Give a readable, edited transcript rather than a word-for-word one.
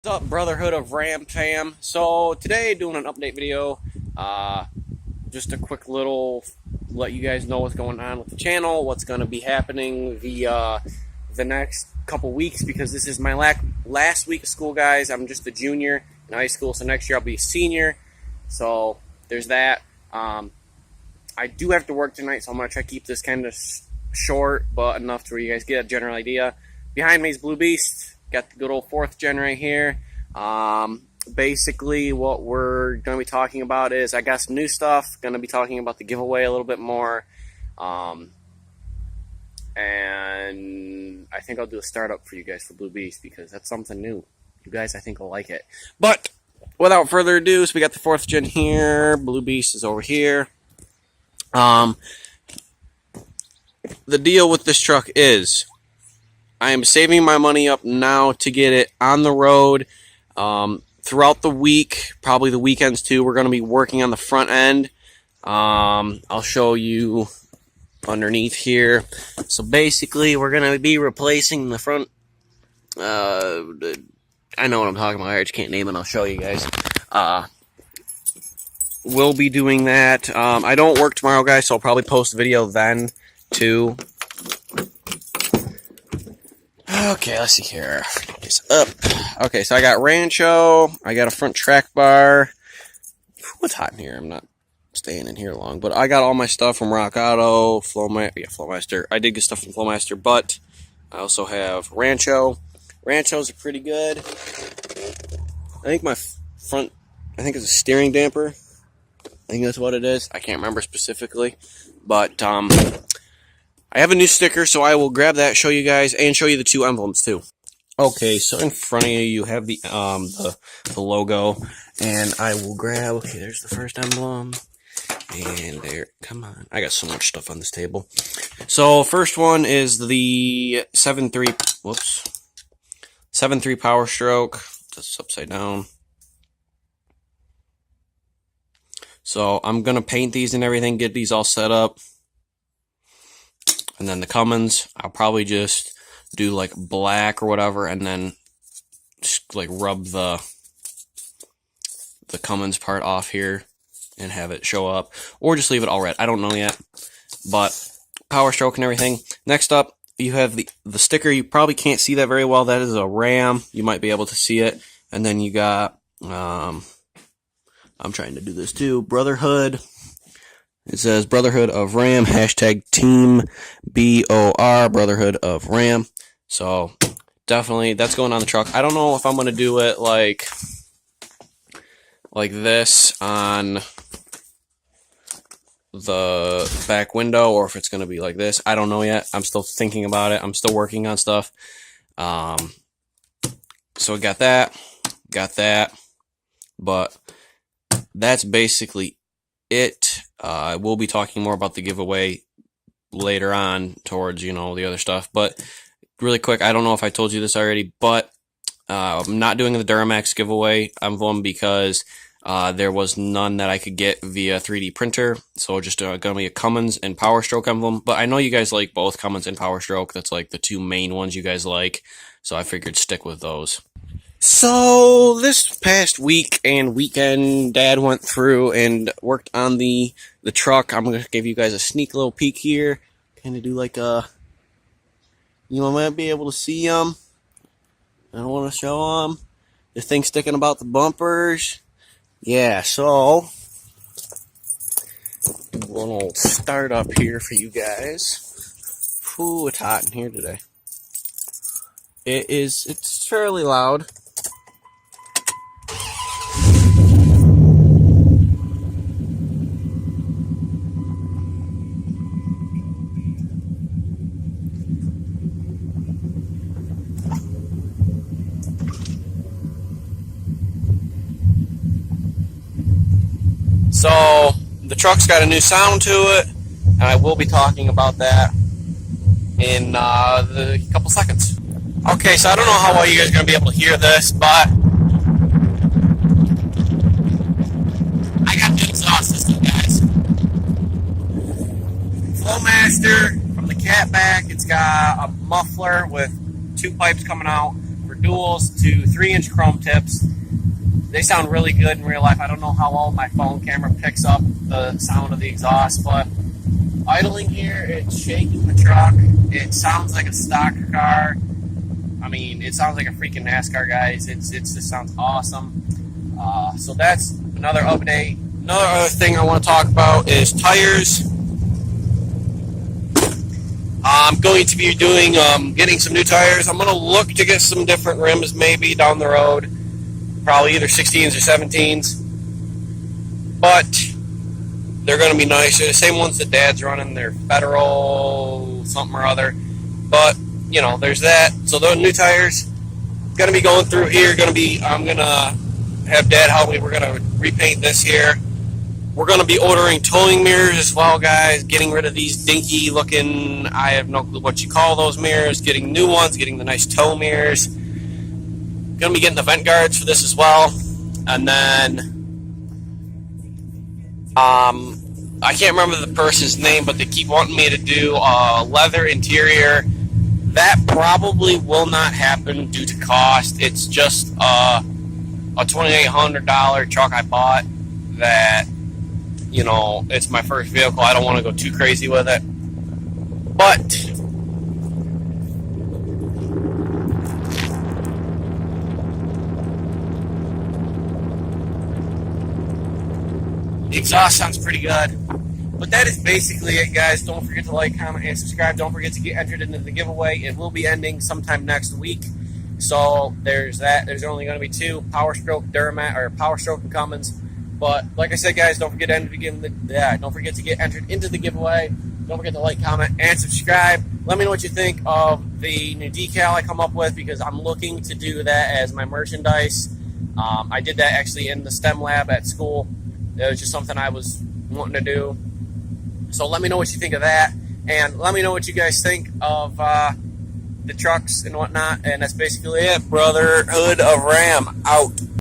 What's up, Brotherhood of Ram fam? So today, doing an update video. Just a quick little let you guys know what's going on with the channel, what's going to be happening the next couple weeks, because this is my last week of school, guys. I'm just a junior in high school, so next year I'll be a senior. So there's that. I do have to work tonight, so I'm going to try to keep this kind of short, but enough to where you guys get a general idea. Behind me is Blue Beast. Got the good old 4th gen right here. Basically, what we're going to be talking about is, I got some new stuff. Going to be talking about the giveaway a little bit more. And I think I'll do a startup for you guys for Blue Beast, because that's something new. You guys, I think, will like it. But without further ado, so we got the 4th gen here. Blue Beast is over here. The deal with this truck is, I am saving my money up now to get it on the road. Throughout the week, probably the weekends too, we're going to be working on the front end. I'll show you underneath here. So basically, we're going to be replacing the front. I know what I'm talking about. I just can't name it. I'll show you guys. We'll be doing that. I don't work tomorrow, guys, so I'll probably post a video then too. Okay, let's see here. It's up. Okay, so I got Rancho. I got a front track bar. It's hot in here. I'm not staying in here long, but I got all my stuff from Rock Auto, Flowmaster. I did get stuff from Flowmaster, but I also have Rancho. Ranchos are pretty good. I think my front, I think it's a steering damper. I think that's what it is. I can't remember specifically, but I have a new sticker, so I will grab that, show you guys, and show you the 2 emblems too. Okay, so in front of you, you have the logo, and I will grab. Okay, there's the first emblem, and there. Come on, I got so much stuff on this table. So first one is the 7.3. Whoops, 7.3 Power Stroke. That's upside down. So I'm gonna paint these and everything, get these all set up. And then the Cummins, I'll probably just do like black or whatever, and then just like rub the Cummins part off here and have it show up, or just leave it all red. I don't know yet, but Power Stroke and everything. Next up, you have the sticker. You probably can't see that very well. That is a Ram. You might be able to see it. And then you got, I'm trying to do this too, Brotherhood. It says Brotherhood of Ram, hashtag Team BOR, Brotherhood of Ram. So definitely that's going on the truck. I don't know if I'm going to do it like this on the back window, or if it's going to be like this. I don't know yet. I'm still thinking about it. I'm still working on stuff. So we got that, but that's basically it. I will be talking more about the giveaway later on towards, the other stuff. But really quick, I don't know if I told you this already, but I'm not doing the Duramax giveaway emblem because there was none that I could get via 3D printer. So just going to be a Cummins and Power Stroke emblem. But I know you guys like both Cummins and Power Stroke. That's like the 2 main ones you guys like. So I figured stick with those. So this past week and weekend, Dad went through and worked on the truck. I'm going to give you guys a sneak little peek here. Kind of do like a, might be able to see them. I don't want to show them. The thing sticking about the bumpers. Yeah, so do a little start up here for you guys. Ooh, it's hot in here today. It's fairly loud. So the truck's got a new sound to it, and I will be talking about that in a couple seconds. Okay, so I don't know how well you guys are going to be able to hear this, but I got the exhaust system, guys. Flowmaster from the cat back. It's got a muffler with 2 pipes coming out for duals to 3-inch chrome tips. They sound really good in real life. I don't know how well my phone camera picks up the sound of the exhaust, but idling here, it's shaking the truck. It sounds like a stock car. I mean, it sounds like a freaking NASCAR, guys. It just sounds awesome. So that's another update. Another other thing I want to talk about is tires. I'm going to be doing getting some new tires. I'm going to look to get some different rims maybe down the road. Probably either 16s or 17s. But they're going to be nice. They're the same ones that Dad's running. They're Federal something or other. But, you know, there's that. So those new tires going to be going through here. I'm going to have Dad help me. We're going to repaint this here. We're going to be ordering towing mirrors as well, guys. Getting rid of these dinky looking, I have no clue what you call those mirrors. Getting new ones, getting the nice tow mirrors. Going to be getting the vent guards for this as well. And then, I can't remember the person's name, but they keep wanting me to do a leather interior. That probably will not happen due to cost. It's just a $2,800 truck I bought that, you know, it's my first vehicle. I don't want to go too crazy with it. But the exhaust sounds pretty good. But that is basically it, guys. Don't forget to like, comment, and subscribe. Don't forget to get entered into the giveaway. It will be ending sometime next week. So there's that. There's only going to be 2, Power Stroke Duramax, or Power Stroke and Cummins. But like I said, guys, don't forget to get entered into the giveaway. Don't forget to like, comment, and subscribe. Let me know what you think of the new decal I come up with, because I'm looking to do that as my merchandise. I did that actually in the STEM lab at school. It was just something I was wanting to do. So let me know what you think of that, and let me know what you guys think of the trucks and whatnot. And that's basically it. Brotherhood of Ram out.